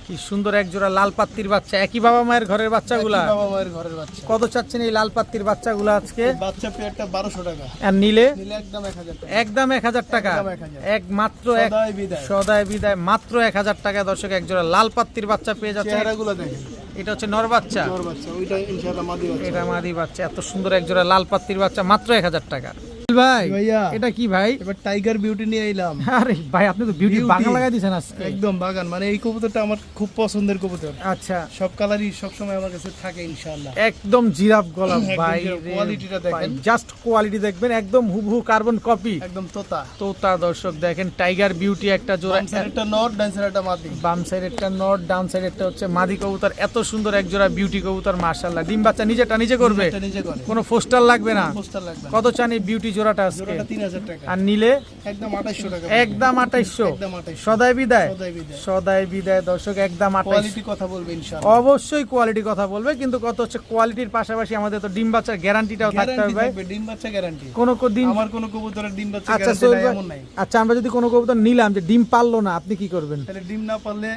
কি সুন্দর এক জোড়া লাল পাত্তির বাচ্চা, একই বাবা মায়ের ঘরের বাচ্চাগুলা। বাবা মায়ের ঘরের বাচ্চা। কত চাচ্ছেন এই লাল পাত্তির বাচ্চাগুলা আজকে? বাচ্চা পেয়ারটা 1200 টাকা। আর নিলে নিলে একদম 1000 টাকা। একদম 1000 টাকা। একদম 1000 একমাত্র সদাই বিদায়। সদাই বিদায় মাত্র 1000 টাকা দর্শক। এক জোড়া লাল পাত্তির বাচ্চা পেয়ে যাচ্ছে। চেহারাগুলো দেখেন। এটা হচ্ছে নর বাচ্চা, নর বাচ্চা, ওইটা ইনশাআল্লাহ মাদি বাচ্চা। এটা মাদি বাচ্চা। এত সুন্দর এক জোড়া লাল পাত্তির বাচ্চা মাত্র 1000 টাকা। ভাই ভাইয়া। এটা কি ভাই? এবার টাইগার বিউটি নিয়ে এলাম। আরে ভাই আপনি তো বিউটি Beauty। বাংলা লাগাই দিয়েছেন আজকে। একদম বাগান, মানে এই কবুতরটা আমার খুব পছন্দের কবুতর। আচ্ছা, সব কালারই সব সময় আমার কাছে থাকে ইনশাআল্লাহ। একদম জিরাফ গলা একদম ভাই। জিরাফ। কোয়ালিটিটা দেখেন। জাস্ট কোয়ালিটি দেখবেন, একদম হুবহু কার্বন কপি। একদম তোতা। তোতা দর্শক দেখেন, টাইগার বিউটি একটা জোড়া। বাম সাইডেরটা নর, ডান সাইডেরটা মাদি। বাম সাইডেরটা নর, ডান সাইডেরটা হচ্ছে মাদি কবুতর। এত সুন্দর এক জোড়া বিউটি কবুতর মাশাআল্লাহ। ডিম বাচ্চা নিজেটা নিজে করবে, এটা নিজে করে। কোনো পোস্টার লাগবে না। পোস্টার লাগবে না। কত চান এই বিউটি জোড়া জোড়াটা আজকে? জোড়াটা 3000 টাকা। আর নিলে একদম 2800 টাকা। একদম 2800। একদম 2800। সদাই বিদায়। সদাই বিদায়। সদাই বিদায় দর্শক, একদম 2800। কোয়ালিটি কথা বলবে ইনশাআল্লাহ। অবশ্যই কোয়ালিটি কথা বলবে, কিন্তু কত হচ্ছে কোয়ালিটির পাশাপাশি আমাদের তো ডিম বাচ্চার গ্যারান্টিটাও থাকতে হবে ভাই। গ্যারান্টি, ডিম বাচ্চা গ্যারান্টি। কোন দিন আমার কোন কবুতরের ডিম বাচ্চা আচ্ছা গ্যারান্টি সোহেল নাই ভাই, এমন নাই। আচ্ছা আমরা যদি কোনো কবুতর নিলাম যে ডিম পারলো না, আপনি কি করবেন? তাহলে ডিম না পারলে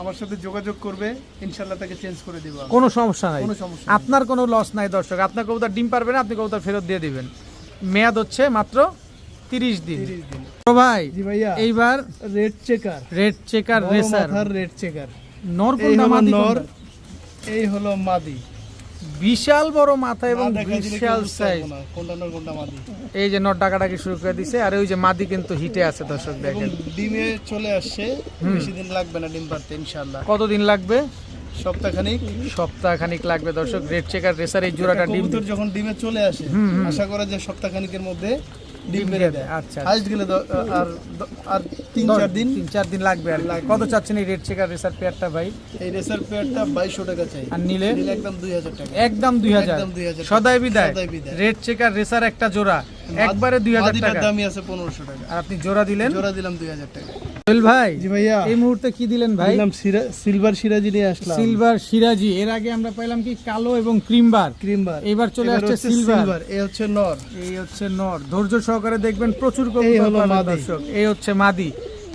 আমার সাথে যোগাযোগ করবে, ইনশাআল্লাহ তাকে চেঞ্জ করে দিব। কোনো সমস্যা নাই, কোনো সমস্যা নেই। আপনার কোনো লস নাই দর্শক। আপনার কবুতর ডিম পারবে না, আপনি কবুতর ফেরত দিয়ে দিবেন। মেয়াদ হচ্ছে মাত্র 30 দিন। 30 দিন। তো ভাই জি ভাইয়া, এইবার red checker, red checker racer, red checker. নর এই কোনটা হলো মাদি নর, কোনটা? এই হলো মাদি। বিশাল বড় মাথা এবং না দেখা দিলে কেউ বিশাল বুঝতে সাইজ। পারবো না কোনটা নর কোনটা মাদি। এই যে নর ডাকাডাকি শুরু করে দিছে, আর ওই যে মাদি কিন্তু হিটে আছে দর্শক এবং দেখেন। ডিমে চলে আসছে, বেশি দিন লাগবে না ডিম পারতে ইনশাআল্লাহ। কতদিন লাগবে? সপ্তাহখানিক। সপ্তাহখানিক লাগবে দর্শক। রেড চেকার রেসার এই জোড়াটা ডিম কবুতর যখন ডিমে চলে আসে, আশা করা যায় সপ্তাহখানিকের মধ্যে ডিম বেড়ে দেয়। আচ্ছা, হাইস্ট গেলে আর 3-4 দিন। 3-4 দিন লাগবে আর কি। কত চাচ্ছেন এই রেড চেকার রেসার পেয়ারটা ভাই? এই রেসার পেয়ারটা 2200 টাকা চাই। আর নিলে? নিলে একদম 2000 টাকা। একদম 2000। একদম 2000 সদাই বিদায়। সদাই বিদায়। রেড চেকার রেসার একটা জোড়া একবারে 2000 মাদিটার টাকা। দামই আছে 1500 টাকা। আর আপনি জোড়া দিলেন? জোড়া দিলাম 2000 টাকা। সোহেল ভাই, জি ভাইয়া, এই মুহূর্তে কি দিলেন ভাই? দিলাম সিলভার সিরাজি নিয়ে আসলাম। সিলভার সিরাজি। এর আগে আমরা পাইলাম কি কালো এবং ক্রিমবার। ক্রিমবার। এবার চলে আসছে সিলভার। এই হচ্ছে নর। এই হচ্ছে নর। ধৈর্য সহকারে দেখবেন, প্রচুর এই কবুতর হলো পাবেন মাদি। দর্শক। এই হচ্ছে মাদি,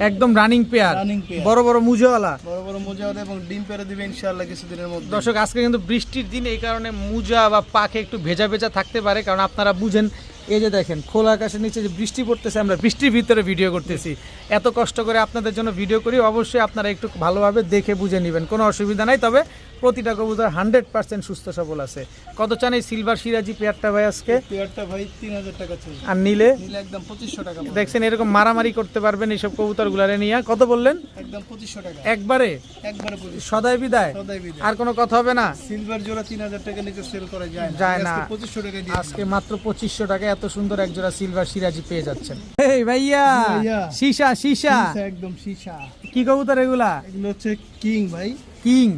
একদম রানিং পেয়ার, রানিং পেয়ার। বড় বড় মুজাওয়ালা। বড় বড় মোজাওয়ালা এবং ডিম পেড়ে দিবে ইনশাআল্লাহ কিছুদিনের মধ্যে। দর্শক আজকে কিন্তু বৃষ্টির দিন, এই কারণে মুজা বা পাখে একটু ভেজা ভেজা থাকতে পারে, কারণ আপনারা বুঝেন এই যে দেখেন খোলা আকাশের নিচে যে বৃষ্টি পড়তেছে, আমরা বৃষ্টির ভিতরে ভিডিও করতেছি। এত কষ্ট করে আপনাদের জন্য ভিডিও করি, অবশ্যই আপনারা একটু ভালোভাবে দেখে বুঝে নেবেন, কোনো অসুবিধা নাই। তবে প্রতিটা কবুতর 100% সুস্থ সবল আছে। কত চান এই সিলভার সিরাজি পেয়ারটা ভাই আজকে? পেয়ারটা ভাই 3000 টাকা চাই। আর নিলে? নিলে একদম 2500 টাকা। দেখছেন এরকম মারামারি করতে পারবেন এইসব কবুতর গুলারে নিয়ে। কত বললেন? একদম 2500 টাকা। একবারে 2500। সদাই বিদায়। সদাই বিদায়। আর কোনো কথা হবে না? সিলভার জোড়া 3000 টাকা নিচে সেল করা যায় না। যায় না। আজকে 2500 টাকা দিয়ে আজকে মাত্র 2500 টাকা এত সুন্দর এক জোড়া সিলভার সিরাজি পেয়ে যাচ্ছেন। এই ভাইয়া, ভাইয়া। সীসা সীসা একদম সীসা। কি কবুতর এগুলা? এগুলো হচ্ছে কিং ভাই। King,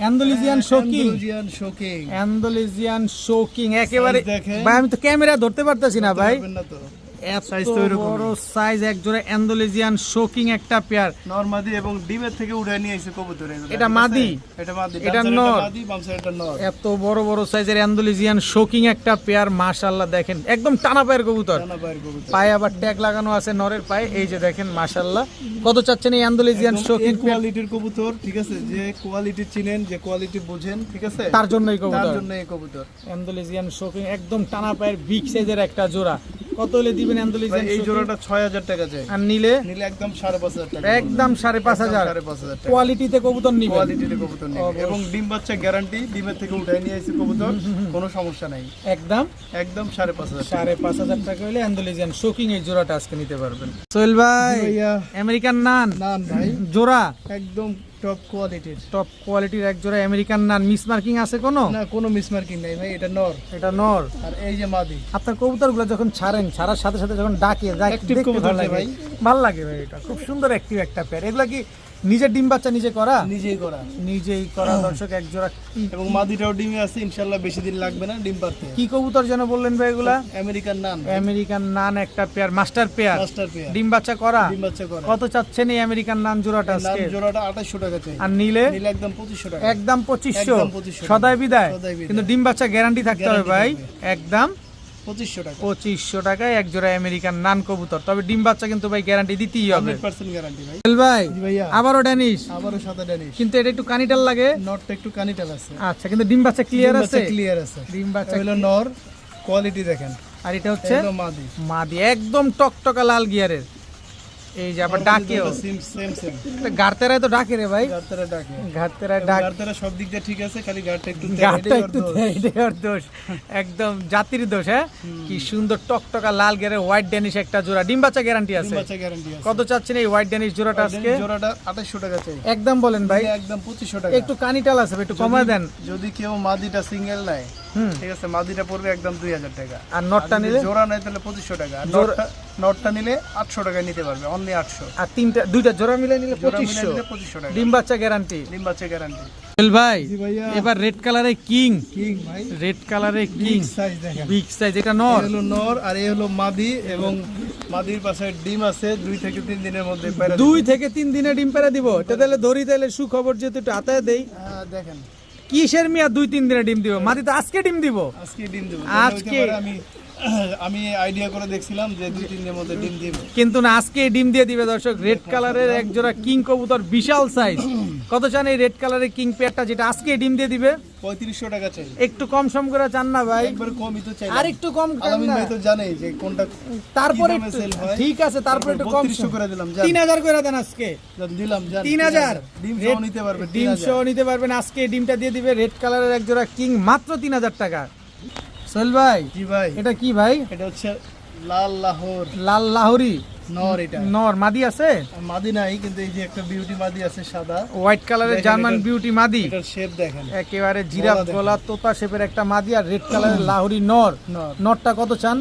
Andalusian shocking. Andalusian shocking. Andalusian shocking একেবারে। Size দেখেন। ভাই আমি তো ক্যামেরা ধরতে পারতাছি না ভাই, পারবেন না তো। এত Size তো এরকমই। বড় সাইজ এক জোড়া অ্যান্ডালুজিয়ান শোকিং একটা পেয়ার। নরমাদি এবং ডিমের থেকে উড়ে নিয়ে এসে কবুতর এগুলো। এটা ঠিক আছে? মাদি? এটা মাদি। এটা ডান সাইডে নর? মাদি, বাম সাইডে এটা নর। এত বড় বড় সাইজের অ্যান্ডালুজিয়ান শোকিং একটা পেয়ার, মাশাআল্লাহ দেখেন একদম টানা পায়ের কবুতর। ডানা বাইর কবুতর। পায়ে আবার ট্যাগ লাগানো আছে নরের পায়ে, এই যে দেখেন মাশাআল্লাহ। কত চাচ্ছেন এই অ্যান্ডালুজিয়ান একদম শোকিং এই কোয়ালিটির কবুতর, ঠিক আছে? যে কোয়ালিটি চিনেন, যে কোয়ালিটি বোঝেন, ঠিক আছে? তার জন্যই তার কবুতর। জন্য এই কবুতর। অ্যান্ডালুজিয়ান শোকিং একদম টানা পায়ের বিগ সাইজের একটা জোড়া। কত হলে দিবেন ভাই, অ্যান্ডালুজিয়ান এই শোকিং? জোড়াটা 6000 টাকা চাই। আর নিলে? নিলে একদম 5500 টাকা। একদম 5500। 5500 টাকা। কোয়ালিটিতে কবুতর নিবেন। কোয়ালিটির কবুতর নেবে এবং ডিম বাচ্চা গ্যারান্টি। ডিমের থেকে উঠাই নিয়ে এসে কবুতর, কোনো সমস্যা নাই। একদম একদম 5500 টাকা। 5500 টাকা হলে অ্যান্ডালুজিয়ান শোকিং এই জোড়াটা আজকে নিতে পারবেন। সোহেল ভাই, জি ভাইয়া। আমেরিকান নান নান ভাই, জোড়া, একদম টপ কোয়ালিটির। টপ কোয়ালিটির এক জোড়া আমেরিকান নান। মিস মার্কিং আছে কোনো? না, কোনো মিসমার্কিং নাই ভাই, এটা নর। এটা নর। আর এই যে মাদি। আপনার কবুতরগুলো যখন ছাড়েন, ছাড়ার সাথে সাথে যখন ডাকে Active দেখতে কবুতর ভালো লাগে ভাই। ভালো লাগে ভাই। এটা খুব সুন্দর অ্যাক্টিভ একটা পেয়ার। এগুলা কি নিজের ডিম বাচ্চা নিজে করা? নিজেই করা। নিজেই করা দর্শক এক জোড়া। এবং মাদিটাও ডিমে আছে, ইনশাআল্লাহ বেশি দিন লাগবে না ডিম পারতে। কি কবুতর যেন বললেন ভাই এগুলা? আমেরিকান নান। আমেরিকান নান একটা pair, master pair, master pair. ডিম বাচ্চা করা। ডিম বাচ্চা করা। কত চাচ্ছেন এই আমেরিকান নান জোড়াটা নান আজকে? জোড়াটা 2800 টাকা চাই। আর নিলে? নিলে একদম 2500 টাকা। একদম 2500। একদম 2500 সদাই বিদায়। সদাই বিদায়। কিন্তু ডিম বাচ্চা গ্যারান্টি থাকতে হবে ভাই। Guarantee একদম 2500 টাকা। 2500 টাকায় এক জোড়া আমেরিকান নান কবুতর। তবে ডিম বাচ্চা কিন্তু ভাই গ্যারান্টি দিতেই হবে। 100% গ্যারান্টি ভাই। সোহেল ভাই, জি ভাইয়া। আবারও ড্যানিশ, আবারও সাদা ড্যানিশ। কিন্তু এটা একটু কানিটাল লাগে। নটটা একটু কানিটাল আছে। আচ্ছা, কিন্তু ডিম বাচ্চা ক্লিয়ার আছে। ক্লিয়ার আছে। ডিম বাচ্চা হলো নর, কোয়ালিটি দেখেন। আর এটা হচ্ছে হলো মাদি। মাদি, একদম টকটকা লাল গিয়ারের। এই যে আবার ডাকেও সেম সেম সেম। গাড়তেরায় তো ডাকে রে ভাই, গাড়তারা ডাকে। ঘাড়তেরায় ডাক। গাড়তারা সব দিক দিয়ে ঠিক আছে, খালি গাড়টা একটু গাড়টা একটু দেওয়ার দোষ, একদম জাতির দোষ। হ্যাঁ, কি সুন্দর টকটকা লাল গিয়ারের হোয়াইট ড্যানিশ একটা জোড়া। ডিম বাচ্চা গ্যারান্টি আছে। বাচ্চা গ্যারান্টি আছে। কত চাচ্ছেন এই হোয়াইট ড্যানিশ জোড়াটা আজকে? জোড়াটা 2800 টাকা চাই। একদম বলেন ভাই। একদম 2500 টাকা। একটু কানিটাল আছে, একটু কমায় দেন। যদি কেউ মাদিটা সিঙ্গেল নেয়, হুম। ঠিক আছে, মাদিটা পড়বে একদম 2000 টাকা। আর নটটা যদি নিলে জোড়া নেয় তাহলে 2500 টাকা। আর জোড়া- নটটা নিলে 800 টাকায় নিতে পারবে, অনলি 800। আর দুইটা জোড়া মিলে নিলে জোড়া মিলে 2500। নিলে 2500 টাকা। ডিম বাচ্চা গ্যারান্টি। ডিম বাচ্চা গ্যারান্টি। সোহেল ভাই জি ভাইয়া। এবার রেড কালারে কিং, কিং ভাই, রেড কালারে কিং সাইজ দেখেন। বিগ সাইজ, এটা এই নর। হলো নর আর এই হলো মাদি, এবং মাদির পাশে ডিম আছে। 2 থেকে 3 দিনের মধ্যে পায়রা 2 থেকে 3 দিনে ডিম পেড়ে দিব। এটা তাহলে ধরি তাহলে সুখবর, যেহেতু একটু আতায় দেই। দেখেন কিসের মিয়া 2-3 দিনে ডিম দিব? মাদি তো আজকে ডিম দিব। আজকে ডিম দেবো। আজকে? আমি আইডিয়া করে দেখছিলাম যে 2-3 দিনের মধ্যে ডিম দিব। কিন্তু না, আজকে ডিম দিয়ে দিবে দর্শক। রেড কালারের এক জোড়া কিং কবুতর, বিশাল সাইজ। কত চান এই রেড কালারের কিং পেয়ারটা, যেটা আজকে ডিম দিয়ে দিবে? 3500 টাকা চাই। একটু কম সম করে চান না ভাই? একবার কমই তো চাই। আর একটু কম চান আলামিন না? ভাই তো জানেই যে কোনটা তারপরে কি দামে একটু- sell হয়। ঠিক আছে, তারপরে একটু কম 3200 করে দিলাম। জান 3000 করে দেন আজকে। দিলাম, জান 3000 ডিম সহ নিতে পারবে। ডিম 3000 সহ নিতে পারবেন। আজকে ডিমটা দিয়ে দিবে রেড কালারের এক জোড়া কিং, মাত্র 3000 টাকা। সোহেল ভাই জি ভাই, এটা কি ভাই? এটা হচ্ছে লাল লাহোর লাল লাহোরি নর। এটা নর, মাদি আছে? মাদি নাই, কিন্তু এই যে একটা বিউটি মাদি আছে সাদা। হোয়াইট কালারের দেখেন জার্মান এটার- বিউটি মাদি, এটার শেপ দেখেন। একেবারে জিরাফ দেখেন। গলা তোতা শেপের একটা মাদি। আর রেড কালারের লাহোরি নর। নর নরটা কত চান?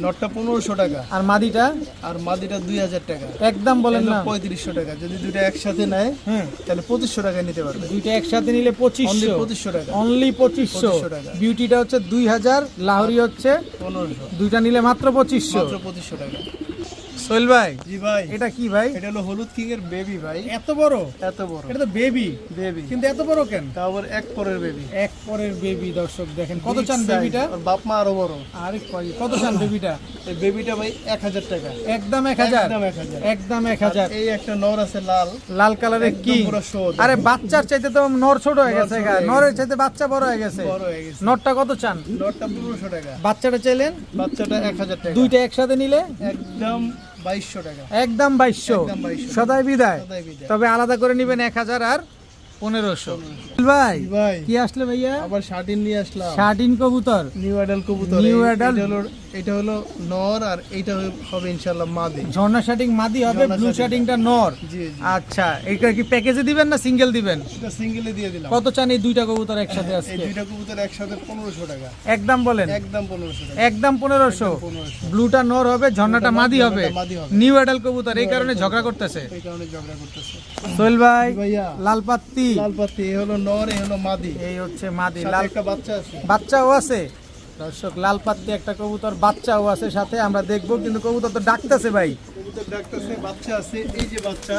নটটা 1500 টাকা, আর মাদিটা আর মাদিটা 2000 টাকা। একদম বলেন না। 3500 টাকা। যদি দুটো একসাথে নেয় হ্যাঁ, তাহলে 2500 টাকায় নিতে পারবে। দুইটা একসাথে নিলে Only 2500। 2500 টাকা। অনলি 2500। 2500 টাকা। বিউটিটা হচ্ছে 2000, লাহোরি হচ্ছে 1500, দুইটা নিলে মাত্র 2500। মাত্র 2500 টাকা। সোহেল ভাই জি ভাই, এটা কি ভাই? এটা হলো হলুদ কিং এর বেবি ভাই। এত বড়? এত বড় এটা তো বেবি, বেবি, কিন্তু এত বড় কেন? তাও আবার এক পরের বেবি। এক পরের বেবি দর্শক দেখেন। কত চান বেবিটা? আর বাপ মা আরো বড়। আরে কত চান বেবিটা? এই বেবিটা ভাই 1000 টাকা। একদম 1000। একদম 1000। একদম 1000। এই একটা নর আছে লাল, লাল কালারের একদম কি? পুরো show। আরে বাচ্চার চাইতে তো নর ছোট হয়ে গেছে। ছোট হয়ে নরের চাইতে বাচ্চা বড় হয়ে গেছে। বড় হয়ে গেছে। নরটা কত চান? নরটা 1500 টাকা। বাচ্চাটা চাইলেন? বাচ্চাটা 1000 টাকা। দুইটা একসাথে নিলে একদম 2200 টাকা। একদম 2200। একদম 2200। সদাই বিদায়। সদাই বিদায়। তবে আলাদা করে নিবেন 1000 আর 1500। ভাই জি ভাই, কি আসলে ভাইয়া? আবার শার্টিন নিয়ে আসলাম। শার্টিন কবুতর। নিউ অ্যাডাল কবুতর। New adult। এটা হলো নর, আর এইটা হবে ইনশাআল্লাহ মাদি। ঝর্ণা শার্টিং মাদি হবে, ঝর্ণা ব্লু শার্টিংটা। শার্টিংটা নর। জি জি, আচ্ছা, এটা কি প্যাকেজে দিবেন না সিঙ্গেল দিবেন? এটা সিঙ্গেলে দিয়ে দিলাম। কত চান এই দুইটা কবুতর একসাথে এই আজকে? দুইটা কবুতর একসাথে 1500 টাকা। একদম বলেন। একদম 1500 টাকা। একদম 1500। 1500। ব্লুটা নর হবে, ঝর্ণাটা মাদি হবে। ঝর্ণাটা মাদি হবে। নিউ অ্যাডাল কবুতর, এই কারণে ঝগড়া করতেছে। এই কারণে ঝগড়া করতেছে। সোহেল ভাই ভাইয়া, লাল পাত্তি, লাল পাতি, এই হলো নর, এই হলো মাদি। এই হচ্ছে মাদি। সাথে লাল একটা বাচ্চা আছে। বাচ্চাও আছে দর্শক। লাল পাত্তি একটা কবুতর, বাচ্চাও আছে সাথে। আমরা দেখবো, কিন্তু কবুতর তো ডাকতেছে ভাই। কবুতর ডাকতেছে, বাচ্চা আছে। এই যে বাচ্চা,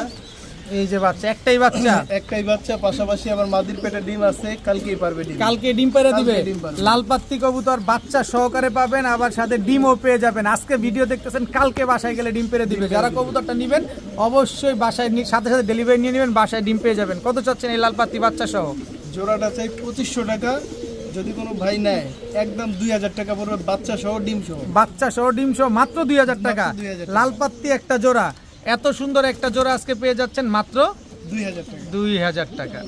এই যে বাচ্চা, একটাই বাচ্চা। একটাই বাচ্চা। পাশাপাশি আবার মাদির পেটে ডিম আছে, কালকেই পারবে ডিম। কালকে ডিম পেড়ে দিবে। কালকে ডিম পারবে। লাল পাত্তি কবুতর বাচ্চা সহকারে পাবেন, আবার সাথে ডিমও পেয়ে যাবেন। আজকে ভিডিও দেখতেছেন, কালকে বাসায় গেলে ডিম পেড়ে দিবে। যারা কবুতরটা নেবেন অবশ্যই বাসায় সাথে সাথে ডেলিভারি নিয়ে নেবেন, বাসায় ডিম পেয়ে যাবেন। কত চাচ্ছেন এই লাল পাত্তি বাচ্চা সহ? জোড়াটা চাই 2500 টাকা। যদি কোনো ভাই নেয় একদম 2000 টাকা পড়বে, বাচ্চা সহ ডিম সহ। বাচ্চা সহ ডিম সহ মাত্র 2000 টাকা। মাত্র 2000 টাকা। লাল পাত্তি একটা জোড়া, এত সুন্দর একটা জোড়া আজকে পেয়ে যাচ্ছেন মাত্র 2000 টাকা। 2000 টাকা।